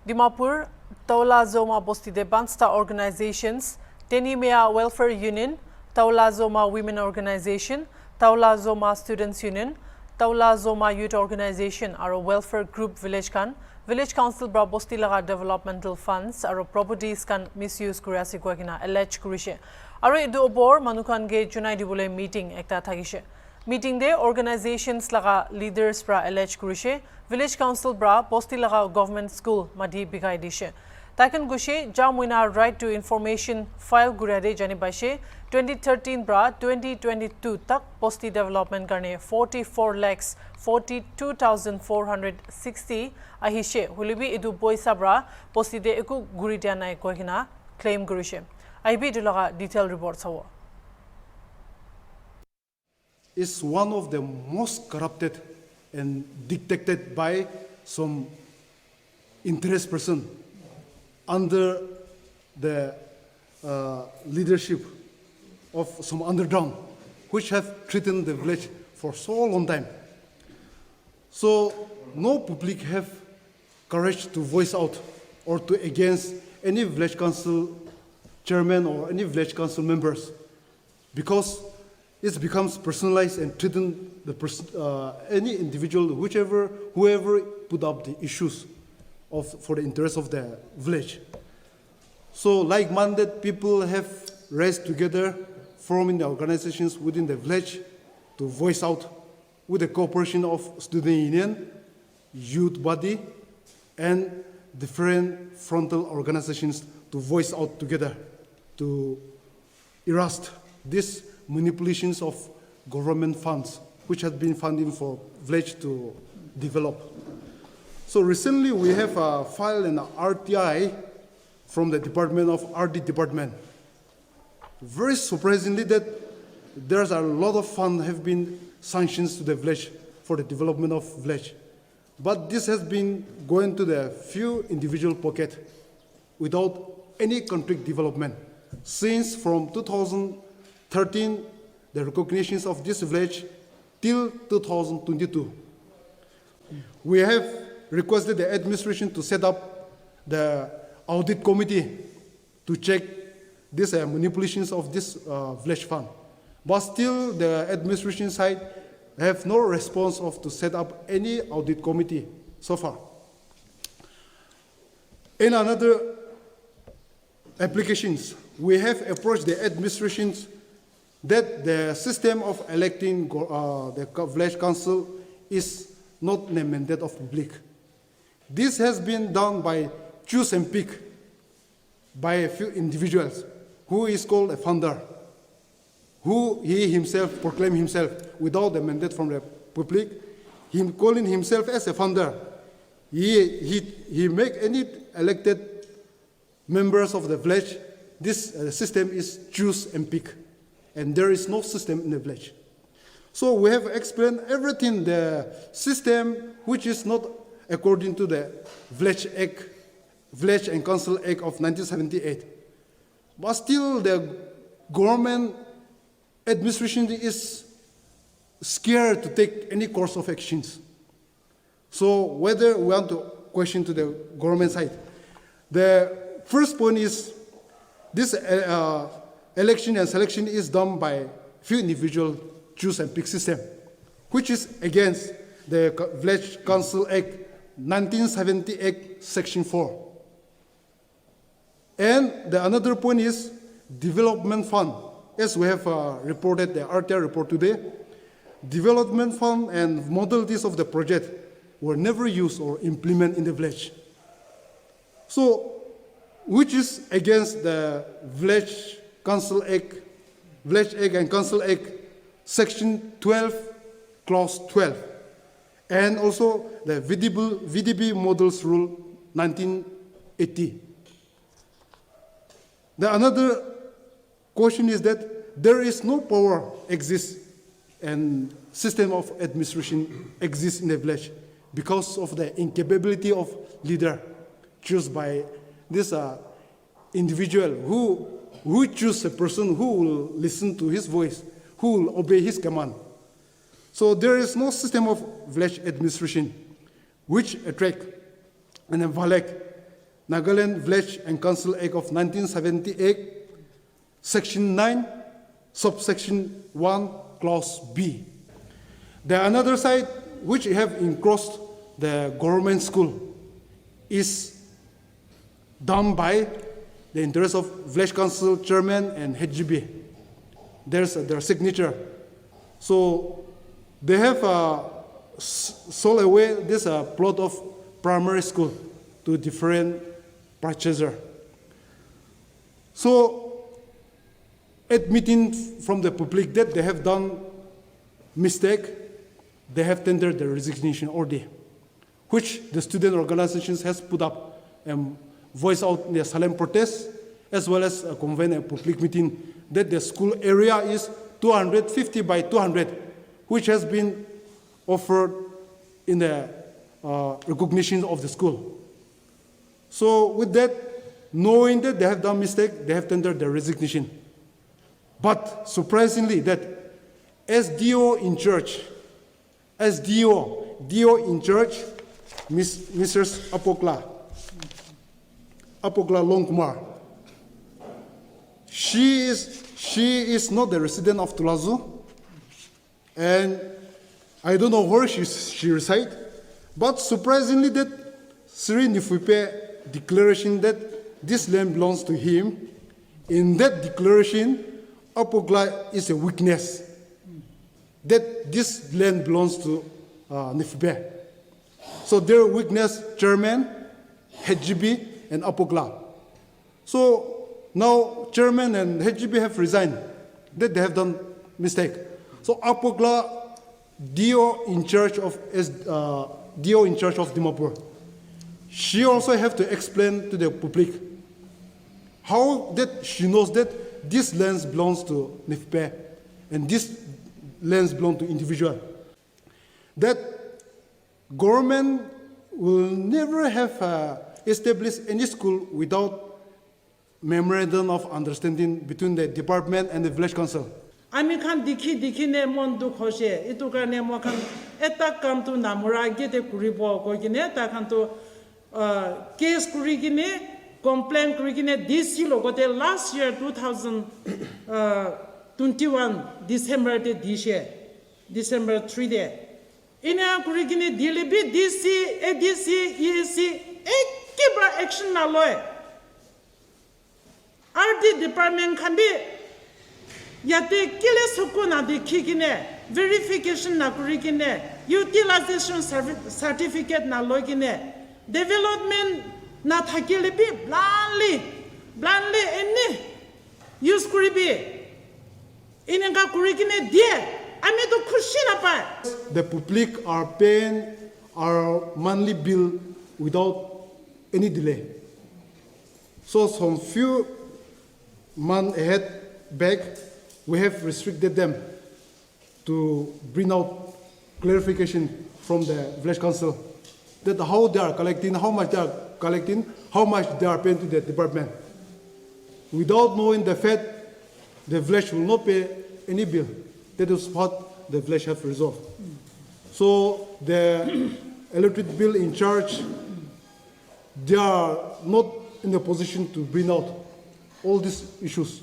Dimapur, Toulazouma Bostide Bansta Organizations, Tenimea Welfare Union, Toulazouma Women Organization, Toulazouma Students Union, Toulazouma Youth Organization are a welfare group village council bra bosti laga developmental funds are properties can misuse kurasi kwakina alleged kurishe are edu obor manukan ge junai dibole meeting ekta thagise meeting de organizations laga leaders bra alleged kurishe village council bra bosti laga government school madhi bigai dishe taken gushe jamuina right to information file gurade jani baishe 2013 bra 2022 tak posti development karne 44 lakhs 42,460 ahishe hulibi edu poisa bra posti de eku guritia nai kohina claim gurishe IB dulaga detailed reports hawa is one of the most corrupted and dictated by some interest person under the leadership of some underground, which have threatened the village for so long time. So no public have courage to voice out or to against any village council chairman or any village council members, because it becomes personalized and threaten the any individual, whoever put up the issues for the interest of the village. So like-minded people have raised together, forming the organizations within the village to voice out with the cooperation of student union, youth body, and different frontal organizations to voice out together to arrest these manipulations of government funds, which had been funding for village to develop. So recently we have filed an RTI from the Department of RD Department. Very surprisingly that there's a lot of funds have been sanctions to the village for the development of village. But this has been going to the few individual pocket without any concrete development. Since from 2013, the recognitions of this village till 2022. We have requested the administration to set up the audit committee to check these manipulations of this village fund. But still the administration side have no response to set up any audit committee so far. In another applications, we have approached the administrations that the system of electing the village council is not the mandate of public. This has been done by choose and pick by a few individuals, who is called a founder, who he himself proclaimed himself without the mandate from the public, him calling himself as a founder. He make any elected members of the village. This system is choose and pick, and there is no system in the village. So we have explained everything, the system which is not according to the Village Act, Village and Council Act of 1978. But still the government administration is scared to take any course of actions. So whether we want to question to the government side, the first point is this election and selection is done by few individual choose and pick system, which is against the Village Council Act 1978 Section 4. And the another point is development fund. As we have reported the RTI report today, development fund and modalities of the project were never used or implemented in the village. So, which is against the Village Council Act, Village Act and Council Act, Section 12, Clause 12, and also the VDB Models Rule 1980. The another question is that there is no power exists and system of administration exists in the village because of the incapability of leader chosen by this individual who choose a person who will listen to his voice, who will obey his command. So there is no system of village administration which attract and violate Nagaland Village and Council Act of 1978, Section 9, subsection 1, clause B. The another side, which have encroached the government school, is done by the interest of village council chairman and HGB. There's their signature. So they have sold away this plot of primary school to different purchaser. So admitting from the public that they have done mistake, they have tendered the resignation order, which the student organizations has put up and voiced out their solemn protest, as well as convene a public meeting that the school area is 250 by 200, which has been offered in the recognition of the school. So with that, knowing that they have done mistake, they have tendered their resignation. But surprisingly, that SDO in charge, Mrs. Apokla Longkumar. She is not the resident of Toulazouma, and I don't know where she resides. But surprisingly, that Sri Nifupe declaration that this land belongs to him. In that declaration, Apokla is a witness that this land belongs to Nifupe. So their witness chairman, HGB, and Apokla. So now chairman and HGB have resigned, that they have done mistake. So Apokla, DO in charge of Dimapur, she also have to explain to the public how that she knows that this land belongs to Nifupe and this lands belong to individual. That government will never have established any school without memorandum of understanding between the department and the village council. Ami kan dikhi ne mon du khoshe itu ka ne mo kan eta kam tu namura gete kuribo ko gine ta kan tu case kuri gine complaint kuri gine this year logote last year 2021 December de dishe December 3 de ina kuri gine dilibi DC ADC EC ekibra action na loe RD department can be yate kile sukuna de kikine verification na kurikine utilization certificate na logine development na thakile bi blindly enne use kuribi inenga kurikine die ami to khushi na pa. The public are paying our monthly bill without any delay. So some few months ahead back, we have restricted them to bring out clarification from the village council that how they are collecting, how much they are collecting, how much they are paying to the department. Without knowing the fact, the village will not pay any bill. That is what the village have resolved. So the electric bill in charge, they are not in a position to bring out all these issues.